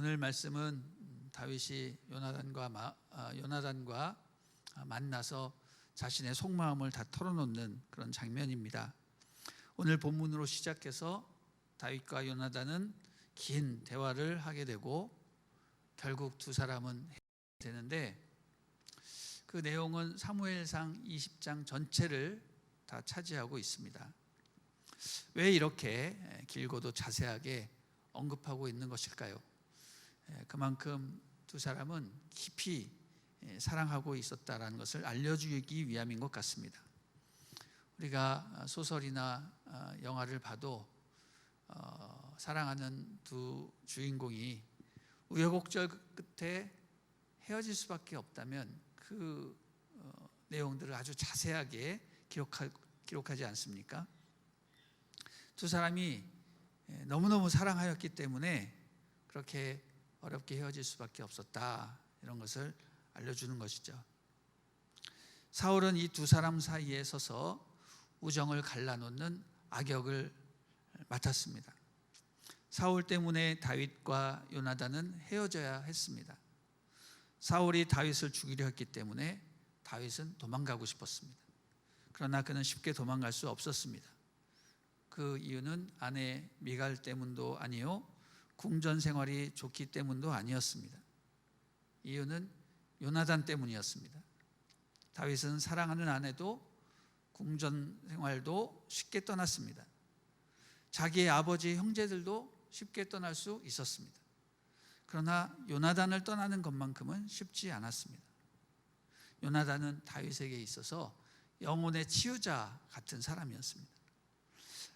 오늘 말씀은 다윗이 요나단과 만나서 자신의 속마음을 다 털어놓는 그런 장면입니다. 오늘 본문으로 시작해서 다윗과 요나단은 긴 대화를 하게 되고 결국 두 사람은 되는데, 그 내용은 사무엘상 20장 전체를 다 차지하고 있습니다. 왜 이렇게 길고도 자세하게 언급하고 있는 것일까요? 그만큼 두 사람은 깊이 사랑하고 있었다는 것을 알려주기 위함인 것 같습니다. 우리가 소설이나 영화를 봐도 사랑하는 두 주인공이 우여곡절 끝에 헤어질 수밖에 없다면 그 내용들을 아주 자세하게 기록하지 않습니까? 두 사람이 너무너무 사랑하였기 때문에 그렇게 어렵게 헤어질 수밖에 없었다, 이런 것을 알려주는 것이죠. 사울은 이 두 사람 사이에 서서 우정을 갈라놓는 악역을 맡았습니다. 사울 때문에 다윗과 요나단은 헤어져야 했습니다. 사울이 다윗을 죽이려 했기 때문에 다윗은 도망가고 싶었습니다. 그러나 그는 쉽게 도망갈 수 없었습니다. 그 이유는 아내 미갈 때문도 아니요, 궁전 생활이 좋기 때문도 아니었습니다. 이유는 요나단 때문이었습니다. 다윗은 사랑하는 아내도 궁전 생활도 쉽게 떠났습니다. 자기의 아버지 형제들도 쉽게 떠날 수 있었습니다. 그러나 요나단을 떠나는 것만큼은 쉽지 않았습니다. 요나단은 다윗에게 있어서 영혼의 치유자 같은 사람이었습니다.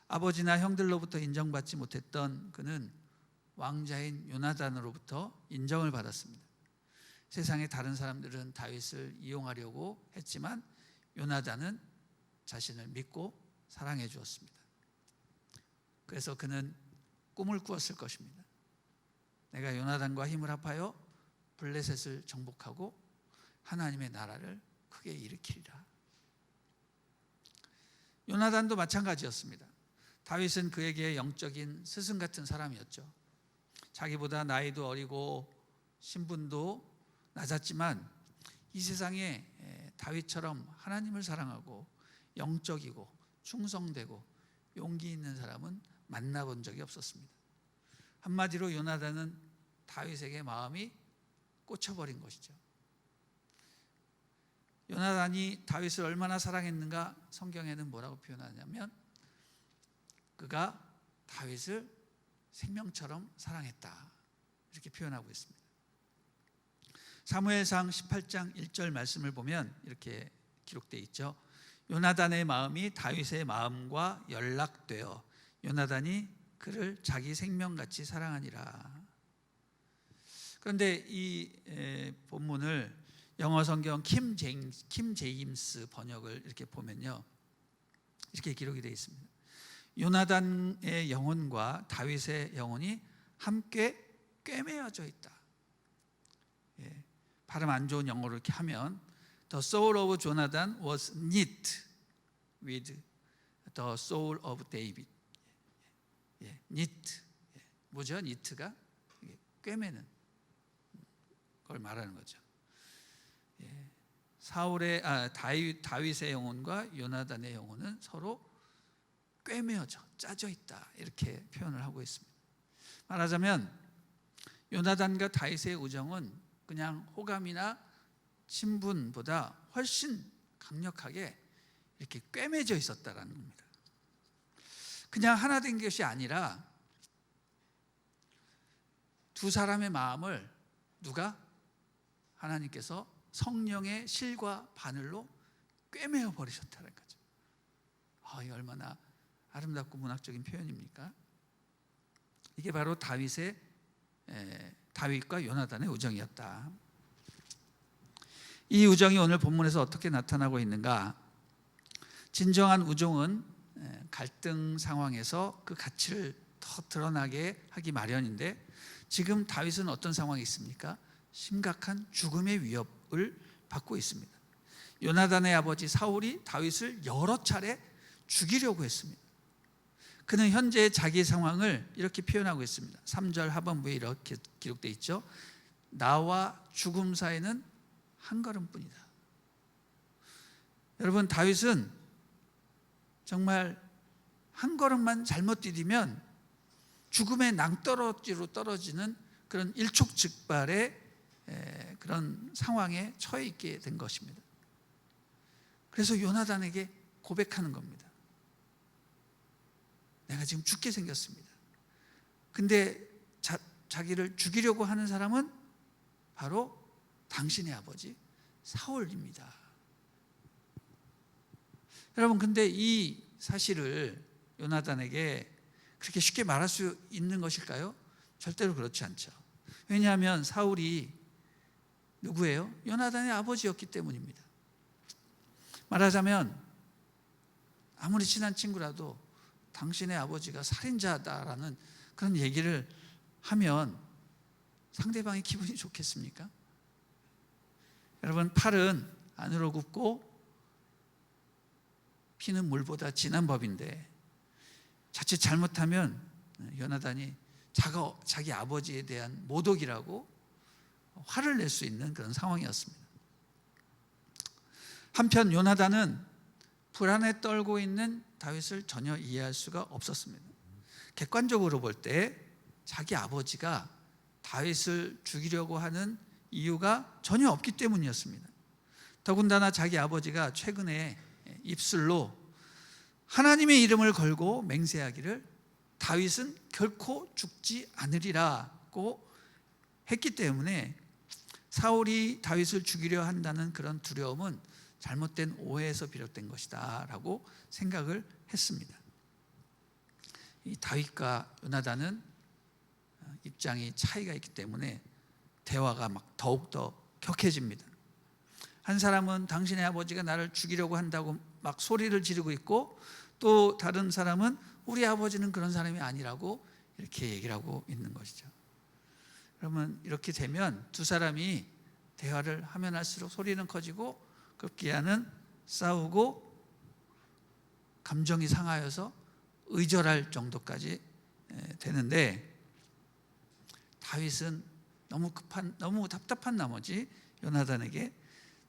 아버지나 형들로부터 인정받지 못했던 그는 왕자인 요나단으로부터 인정을 받았습니다. 세상의 다른 사람들은 다윗을 이용하려고 했지만 요나단은 자신을 믿고 사랑해 주었습니다. 그래서 그는 꿈을 꾸었을 것입니다. 내가 요나단과 힘을 합하여 블레셋을 정복하고 하나님의 나라를 크게 일으키리라. 요나단도 마찬가지였습니다. 다윗은 그에게 영적인 스승 같은 사람이었죠. 자기보다 나이도 어리고 신분도 낮았지만 이 세상에 다윗처럼 하나님을 사랑하고 영적이고 충성되고 용기 있는 사람은 만나본 적이 없었습니다. 한마디로 요나단은 다윗에게 마음이 꽂혀버린 것이죠. 요나단이 다윗을 얼마나 사랑했는가 성경에는 뭐라고 표현하냐면, 그가 다윗을 생명처럼 사랑했다, 이렇게 표현하고 있습니다. 사무엘상 18장 1절 말씀을 보면 이렇게 기록되어 있죠. 요나단의 마음이 다윗의 마음과 연락되어 요나단이 그를 자기 생명같이 사랑하니라. 그런데 이 본문을 영어 성경 킴 제임스 번역을 이렇게 보면요, 이렇게 기록이 되어 있습니다. 요나단의 영혼과 다윗의 영혼이 함께 꿰매어져 있다. 발음 안 좋은 영어로 이렇게 하면 The soul of Jonathan was knit with the soul of David. knit. 뭐죠? knit가 꿰매는 걸 말하는 거죠. 다윗의 영혼과 요나단의 영혼은 서로 꿰매어져 짜져 있다, 이렇게 표현을 하고 있습니다. 말하자면 요나단과 다윗의 우정은 그냥 호감이나 친분보다 훨씬 강력하게 이렇게 꿰매져 있었다라는 겁니다. 그냥 하나 된 것이 아니라 두 사람의 마음을 누가? 하나님께서 성령의 실과 바늘로 꿰매어 버리셨다는 거죠. 이게 얼마나 아름답고 문학적인 표현입니까? 이게 바로 다윗과 요나단의 우정이었다. 이 우정이 오늘 본문에서 어떻게 나타나고 있는가? 진정한 우정은 갈등 상황에서 그 가치를 더 드러나게 하기 마련인데, 지금 다윗은 어떤 상황이 있습니까? 심각한 죽음의 위협을 받고 있습니다. 요나단의 아버지 사울이 다윗을 여러 차례 죽이려고 했습니다. 그는 현재의 자기 상황을 이렇게 표현하고 있습니다. 3절 하반부에 이렇게 기록되어 있죠. 나와 죽음 사이는 한 걸음뿐이다. 여러분, 다윗은 정말 한 걸음만 잘못 디디면 죽음의 낭떠러지로 떨어지는 그런 일촉즉발의 그런 상황에 처해 있게 된 것입니다. 그래서 요나단에게 고백하는 겁니다. 내가 지금 죽게 생겼습니다. 근데 자기를 죽이려고 하는 사람은 바로 당신의 아버지 사울입니다. 여러분, 근데 이 사실을 요나단에게 그렇게 쉽게 말할 수 있는 것일까요? 절대로 그렇지 않죠. 왜냐하면 사울이 누구예요? 요나단의 아버지였기 때문입니다. 말하자면 아무리 친한 친구라도 당신의 아버지가 살인자다라는 그런 얘기를 하면 상대방이 기분이 좋겠습니까? 여러분, 팔은 안으로 굽고 피는 물보다 진한 법인데 자칫 잘못하면 요나단이 자기 아버지에 대한 모독이라고 화를 낼 수 있는 그런 상황이었습니다. 한편 요나단은 불안에 떨고 있는 다윗을 전혀 이해할 수가 없었습니다. 객관적으로 볼 때 자기 아버지가 다윗을 죽이려고 하는 이유가 전혀 없기 때문이었습니다. 더군다나 자기 아버지가 최근에 입술로 하나님의 이름을 걸고 맹세하기를 다윗은 결코 죽지 않으리라고 했기 때문에 사울이 다윗을 죽이려 한다는 그런 두려움은 잘못된 오해에서 비롯된 것이다 라고 생각을 했습니다. 이 다윗과 요나단은 입장이 차이가 있기 때문에 대화가 막 더욱더 격해집니다. 한 사람은 당신의 아버지가 나를 죽이려고 한다고 막 소리를 지르고 있고, 또 다른 사람은 우리 아버지는 그런 사람이 아니라고 이렇게 얘기를 하고 있는 것이죠. 그러면 이렇게 되면 두 사람이 대화를 하면 할수록 소리는 커지고 급기야는 싸우고 감정이 상하여서 의절할 정도까지 되는데, 다윗은 너무 답답한 나머지 요나단에게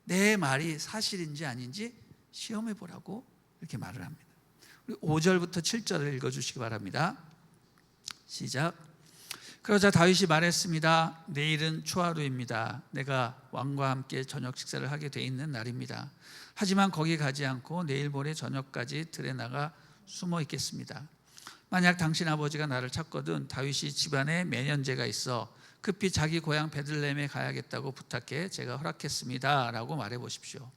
내 말이 사실인지 아닌지 시험해 보라고 이렇게 말을 합니다. 5절부터 7절을 읽어주시기 바랍니다. 시작. 그러자 다윗이 말했습니다. 내일은 초하루입니다. 내가 왕과 함께 저녁 식사를 하게 돼 있는 날입니다. 하지만 거기 가지 않고 내일 모레 저녁까지 들에 나가 숨어 있겠습니다. 만약 당신 아버지가 나를 찾거든 다윗이 집안에 매년제가 있어 급히 자기 고향 베들레헴에 가야겠다고 부탁해 제가 허락했습니다 라고 말해 보십시오.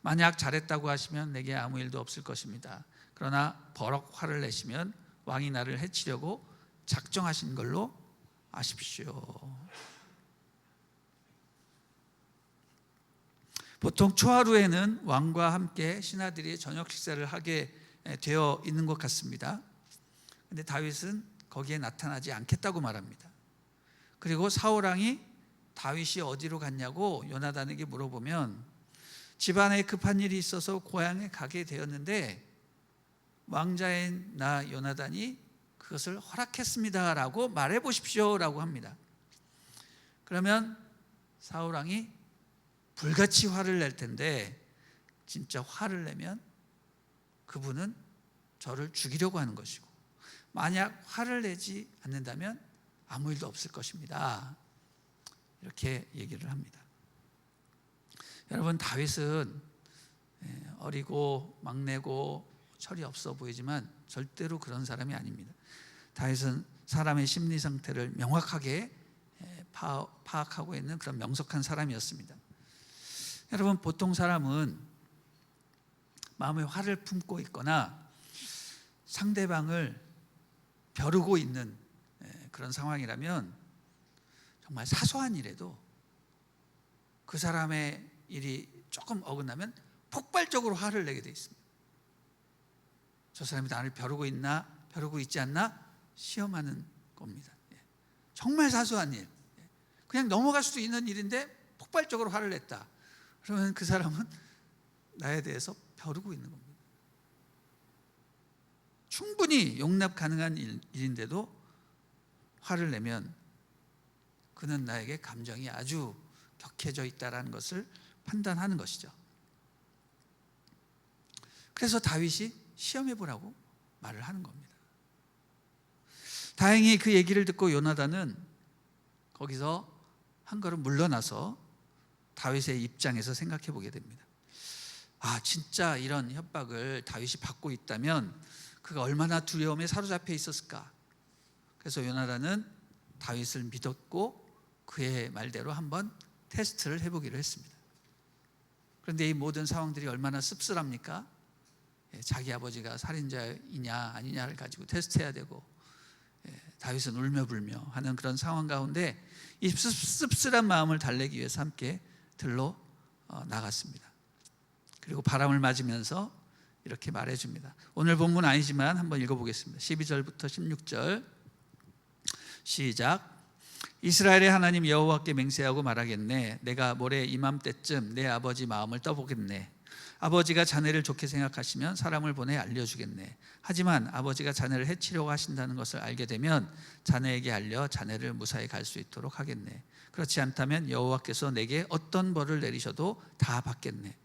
만약 잘했다고 하시면 내게 아무 일도 없을 것입니다. 그러나 버럭 화를 내시면 왕이 나를 해치려고 작정하신 걸로 아십시오. 보통 초하루에는 왕과 함께 신하들이 저녁 식사를 하게 되어 있는 것 같습니다. 그런데 다윗은 거기에 나타나지 않겠다고 말합니다. 그리고 사울왕이 다윗이 어디로 갔냐고 요나단에게 물어보면 집안에 급한 일이 있어서 고향에 가게 되었는데 왕자인 나 요나단이 그것을 허락했습니다 라고 말해 보십시오 라고 합니다. 그러면 사울왕이 불같이 화를 낼 텐데, 진짜 화를 내면 그분은 저를 죽이려고 하는 것이고, 만약 화를 내지 않는다면 아무 일도 없을 것입니다. 이렇게 얘기를 합니다. 여러분, 다윗은 어리고 막내고 철이 없어 보이지만 절대로 그런 사람이 아닙니다. 다윗은 사람의 심리 상태를 명확하게 파악하고 있는 그런 명석한 사람이었습니다. 여러분, 보통 사람은 마음에 화를 품고 있거나 상대방을 벼르고 있는 그런 상황이라면 정말 사소한 일에도 그 사람의 일이 조금 어긋나면 폭발적으로 화를 내게 돼 있습니다. 저 사람이 나를 벼르고 있나 벼르고 있지 않나 시험하는 겁니다. 정말 사소한 일, 그냥 넘어갈 수도 있는 일인데 폭발적으로 화를 냈다. 그러면 그 사람은 나에 대해서 벼르고 있는 겁니다. 충분히 용납 가능한 일인데도 화를 내면 그는 나에게 감정이 아주 격해져 있다는 것을 판단하는 것이죠. 그래서 다윗이 시험해 보라고 말을 하는 겁니다. 다행히 그 얘기를 듣고 요나단은 거기서 한 걸음 물러나서 다윗의 입장에서 생각해 보게 됩니다. 진짜 이런 협박을 다윗이 받고 있다면 그가 얼마나 두려움에 사로잡혀 있었을까. 그래서 요나단은 다윗을 믿었고 그의 말대로 한번 테스트를 해보기로 했습니다. 그런데 이 모든 상황들이 얼마나 씁쓸합니까? 자기 아버지가 살인자이냐 아니냐를 가지고 테스트해야 되고, 다윗은 울며불며 하는 그런 상황 가운데 이 씁쓸한 마음을 달래기 위해서 함께 들로 나갔습니다. 그리고 바람을 맞으면서 이렇게 말해줍니다. 오늘 본문 아니지만 한번 읽어보겠습니다. 12절부터 16절 시작. 이스라엘의 하나님 여호와께 맹세하고 말하겠네. 내가 모레 이맘때쯤 내 아버지 마음을 떠보겠네. 아버지가 자네를 좋게 생각하시면 사람을 보내 알려주겠네. 하지만 아버지가 자네를 해치려고 하신다는 것을 알게 되면 자네에게 알려 자네를 무사히 갈 수 있도록 하겠네. 그렇지 않다면 여호와께서 내게 어떤 벌을 내리셔도 다 받겠네.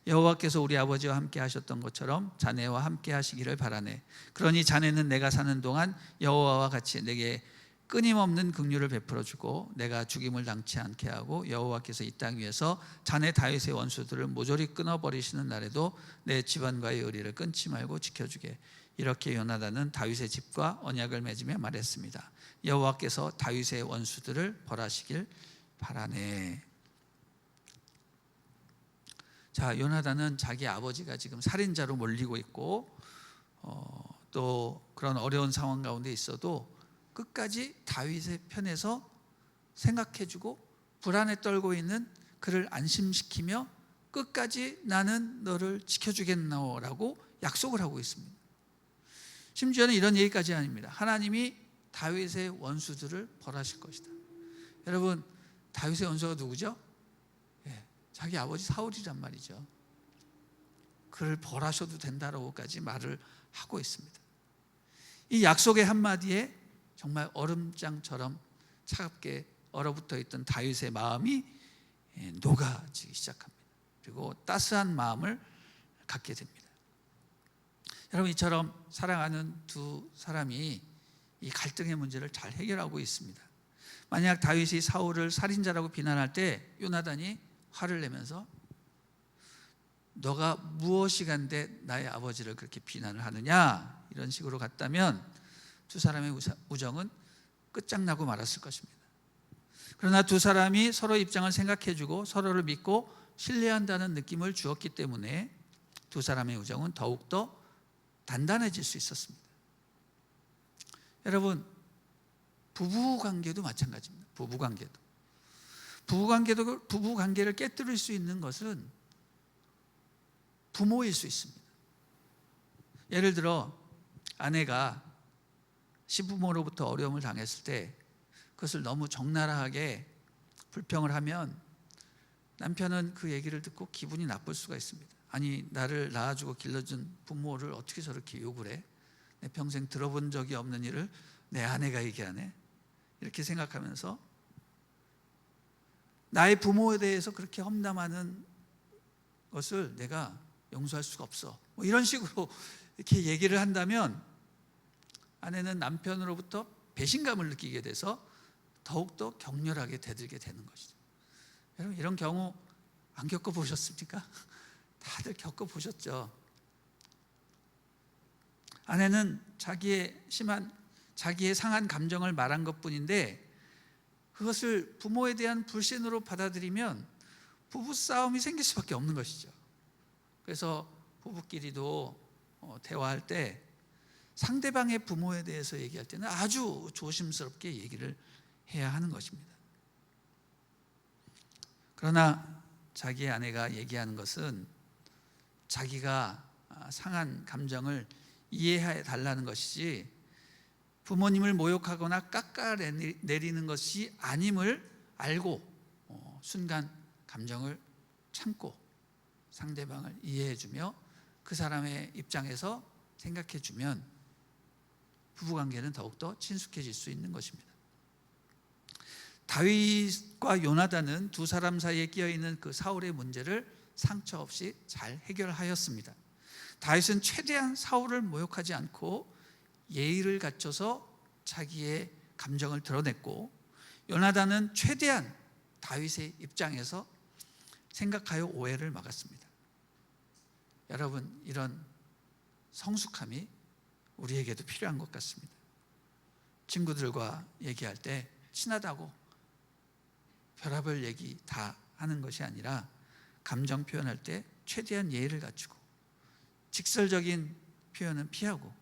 여호와께서 우리 아버지와 함께 하셨던 것처럼 자네와 함께 하시기를 바라네. 그러니 자네는 내가 사는 동안 여호와와 같이 내게 끊임없는 긍휼을 베풀어 주고 내가 죽임을 당치 않게 하고 여호와께서 이 땅 위에서 자네 다윗의 원수들을 모조리 끊어버리시는 날에도 내 집안과의 의리를 끊지 말고 지켜주게. 이렇게 요나단은 다윗의 집과 언약을 맺으며 말했습니다. 여호와께서 다윗의 원수들을 벌하시길 바라네. 자, 요나단은 자기 아버지가 지금 살인자로 몰리고 있고 또 그런 어려운 상황 가운데 있어도 끝까지 다윗의 편에서 생각해주고 불안에 떨고 있는 그를 안심시키며 끝까지 나는 너를 지켜주겠노라고 약속을 하고 있습니다. 심지어는 이런 얘기까지 아닙니다. 하나님이 다윗의 원수들을 벌하실 것이다. 여러분, 다윗의 원수가 누구죠? 자기 아버지 사울이란 말이죠. 그를 벌하셔도 된다라고까지 말을 하고 있습니다. 이 약속의 한마디에 정말 얼음장처럼 차갑게 얼어붙어 있던 다윗의 마음이 녹아지기 시작합니다. 그리고 따스한 마음을 갖게 됩니다. 여러분, 이처럼 사랑하는 두 사람이 이 갈등의 문제를 잘 해결하고 있습니다. 만약 다윗이 사울을 살인자라고 비난할 때 요나단이 화를 내면서 너가 무엇이 간데 나의 아버지를 그렇게 비난을 하느냐 이런 식으로 갔다면 두 사람의 우정은 끝장나고 말았을 것입니다. 그러나 두 사람이 서로 입장을 생각해주고 서로를 믿고 신뢰한다는 느낌을 주었기 때문에 두 사람의 우정은 더욱더 단단해질 수 있었습니다. 여러분, 부부관계도 마찬가지입니다. 부부관계를 깨뜨릴 수 있는 것은 부모일 수 있습니다. 예를 들어 아내가 시부모로부터 어려움을 당했을 때 그것을 너무 적나라하게 불평을 하면 남편은 그 얘기를 듣고 기분이 나쁠 수가 있습니다. 아니, 나를 낳아주고 길러준 부모를 어떻게 저렇게 욕을 해? 내 평생 들어본 적이 없는 일을 내 아내가 얘기하네? 이렇게 생각하면서 나의 부모에 대해서 그렇게 험담하는 것을 내가 용서할 수가 없어. 이런 식으로 이렇게 얘기를 한다면 아내는 남편으로부터 배신감을 느끼게 돼서 더욱더 격렬하게 대들게 되는 것이죠. 여러분, 이런 경우 안 겪어보셨습니까? 다들 겪어보셨죠. 아내는 자기의 상한 감정을 말한 것뿐인데 그것을 부모에 대한 불신으로 받아들이면 부부싸움이 생길 수밖에 없는 것이죠. 그래서 부부끼리도 대화할 때 상대방의 부모에 대해서 얘기할 때는 아주 조심스럽게 얘기를 해야 하는 것입니다. 그러나 자기의 아내가 얘기하는 것은 자기가 상한 감정을 이해해 달라는 것이지 부모님을 모욕하거나 깎아내리는 것이 아님을 알고 순간 감정을 참고 상대방을 이해해주며 그 사람의 입장에서 생각해주면 부부관계는 더욱더 친숙해질 수 있는 것입니다. 다윗과 요나단은 두 사람 사이에 끼어있는 그 사울의 문제를 상처 없이 잘 해결하였습니다. 다윗은 최대한 사울을 모욕하지 않고 예의를 갖춰서 자기의 감정을 드러냈고, 요나단은 최대한 다윗의 입장에서 생각하여 오해를 막았습니다. 여러분, 이런 성숙함이 우리에게도 필요한 것 같습니다. 친구들과 얘기할 때 친하다고 별의별 얘기 다 하는 것이 아니라 감정 표현할 때 최대한 예의를 갖추고, 직설적인 표현은 피하고,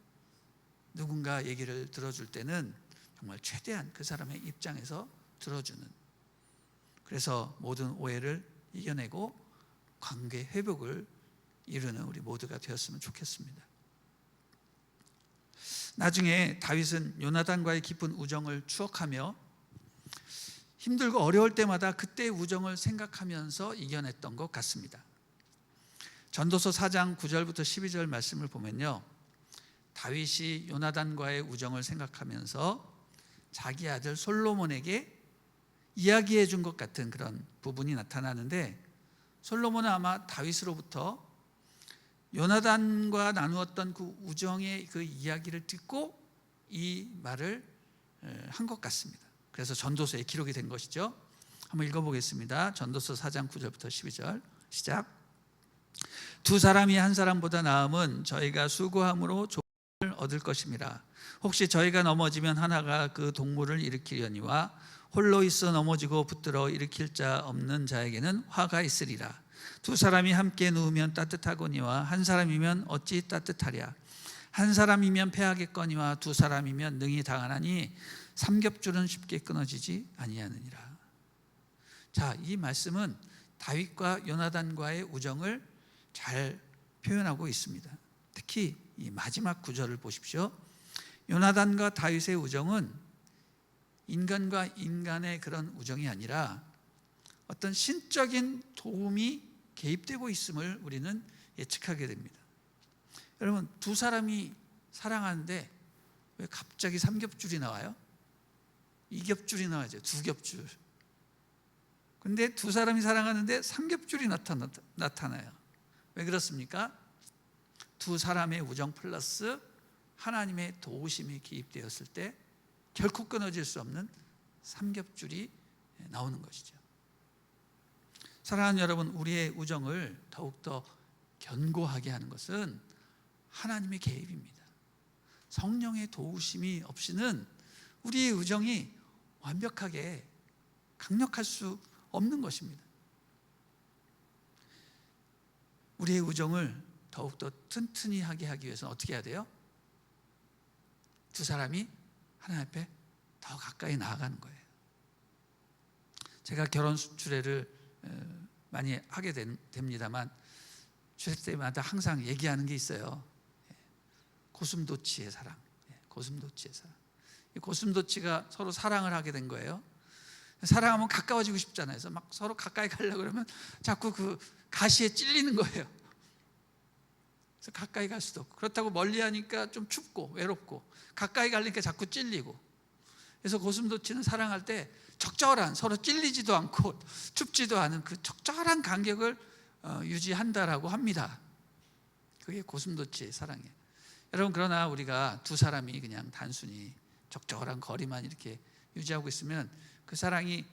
누군가 얘기를 들어줄 때는 정말 최대한 그 사람의 입장에서 들어주는, 그래서 모든 오해를 이겨내고 관계 회복을 이루는 우리 모두가 되었으면 좋겠습니다. 나중에 다윗은 요나단과의 깊은 우정을 추억하며 힘들고 어려울 때마다 그때의 우정을 생각하면서 이겨냈던 것 같습니다. 전도서 4장 9절부터 12절 말씀을 보면요, 다윗이 요나단과의 우정을 생각하면서 자기 아들 솔로몬에게 이야기해 준 것 같은 그런 부분이 나타나는데, 솔로몬은 아마 다윗으로부터 요나단과 나누었던 그 우정의 그 이야기를 듣고 이 말을 한 것 같습니다. 그래서 전도서에 기록이 된 것이죠. 한번 읽어보겠습니다. 전도서 4장 9절부터 12절 시작. 두 사람이 한 사람보다 나음은 저희가 수고함으로 조금을 얻을 것임이라. 혹시 저희가 넘어지면 하나가 그 동물을 일으키려니와 홀로 있어 넘어지고 붙들어 일으킬 자 없는 자에게는 화가 있으리라. 두 사람이 함께 누우면 따뜻하거니와 한 사람이면 어찌 따뜻하랴. 한 사람이면 패하겠거니와 두 사람이면 능히 당하나니 삼겹줄은 쉽게 끊어지지 아니하느니라. 자, 이 말씀은 다윗과 요나단과의 우정을 잘 표현하고 있습니다. 특히 이 마지막 구절을 보십시오. 요나단과 다윗의 우정은 인간과 인간의 그런 우정이 아니라 어떤 신적인 도움이 개입되고 있음을 우리는 예측하게 됩니다. 여러분, 두 사람이 사랑하는데 왜 갑자기 삼겹줄이 나와요? 이겹줄이 나와야죠. 두겹줄. 근데 두 사람이 사랑하는데 삼겹줄이 나타나요. 왜 그렇습니까? 두 사람의 우정 플러스 하나님의 도우심이 기입되었을 때 결코 끊어질 수 없는 삼겹줄이 나오는 것이죠. 사랑하는 여러분, 우리의 우정을 더욱더 견고하게 하는 것은 하나님의 개입입니다. 성령의 도우심이 없이는 우리의 우정이 완벽하게 강력할 수 없는 것입니다. 우리의 우정을 더욱더 튼튼히 하게 하기 위해서는 어떻게 해야 돼요? 두 사람이 하나님 앞에 더 가까이 나아가는 거예요. 제가 결혼 주례를 많이 하게 됩니다만 주례 때마다 항상 얘기하는 게 있어요. 고슴도치의 사랑. 고슴도치의 사랑. 고슴도치가 서로 사랑을 하게 된 거예요. 사랑하면 가까워지고 싶잖아요. 그래서 막 서로 가까이 가려고 그러면 자꾸 그 가시에 찔리는 거예요. 그래서 가까이 갈 수도 없고, 그렇다고 멀리 하니까 좀 춥고 외롭고, 가까이 가려니까 자꾸 찔리고. 그래서 고슴도치는 사랑할 때 적절한, 서로 찔리지도 않고 춥지도 않은 그 적절한 간격을 유지한다라고 합니다. 그게 고슴도치의 사랑이에요. 여러분, 그러나 우리가 두 사람이 그냥 단순히 적절한 거리만 이렇게 유지하고 있으면 그 사랑이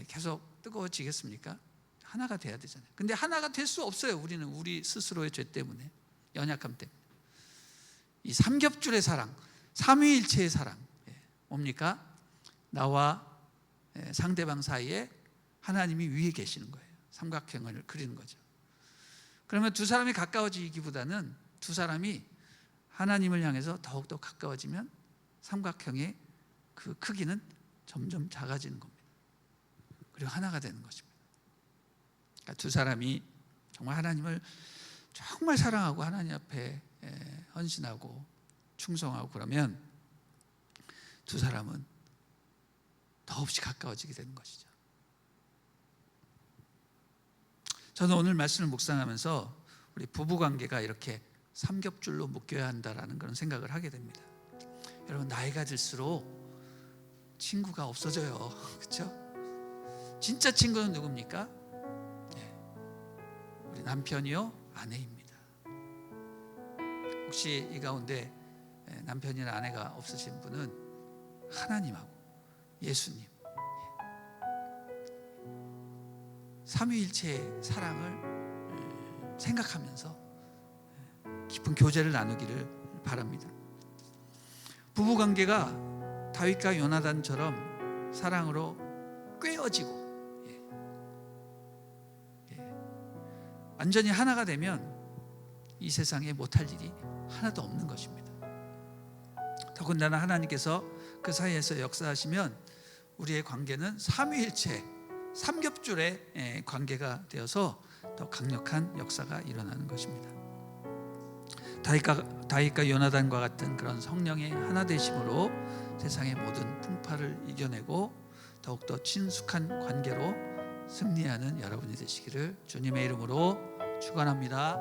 계속 뜨거워지겠습니까? 하나가 돼야 되잖아요. 근데 하나가 될 수 없어요. 우리는 우리 스스로의 죄 때문에, 연약함 때문에. 이 삼겹줄의 사랑, 삼위일체의 사랑, 뭡니까? 나와 상대방 사이에 하나님이 위에 계시는 거예요. 삼각형을 그리는 거죠. 그러면 두 사람이 가까워지기보다는 두 사람이 하나님을 향해서 더욱더 가까워지면 삼각형의 그 크기는 점점 작아지는 겁니다. 그리고 하나가 되는 것입니다. 그러니까 두 사람이 정말 하나님을 정말 사랑하고 하나님 앞에 헌신하고 충성하고 그러면 두 사람은 더없이 가까워지게 되는 것이죠. 저는 오늘 말씀을 묵상하면서 우리 부부관계가 이렇게 삼겹줄로 묶여야 한다라는 그런 생각을 하게 됩니다. 여러분, 나이가 들수록 친구가 없어져요. 그렇죠? 진짜 친구는 누굽니까? 우리 남편이요, 아내입니다. 혹시 이 가운데 남편이나 아내가 없으신 분은 하나님하고 예수님, 삼위일체의 사랑을 생각하면서 깊은 교제를 나누기를 바랍니다. 부부관계가 다윗과 요나단처럼 사랑으로 꿰어지고 완전히 하나가 되면 이 세상에 못할 일이 하나도 없는 것입니다. 더군다나 하나님께서 그 사이에서 역사하시면 우리의 관계는 삼위일체, 삼겹줄의 관계가 되어서 더 강력한 역사가 일어나는 것입니다. 다윗과 요나단과 같은 그런 성령의 하나 되심으로 세상의 모든 풍파를 이겨내고 더욱더 친숙한 관계로 승리하는 여러분이 되시기를 주님의 이름으로 축원합니다.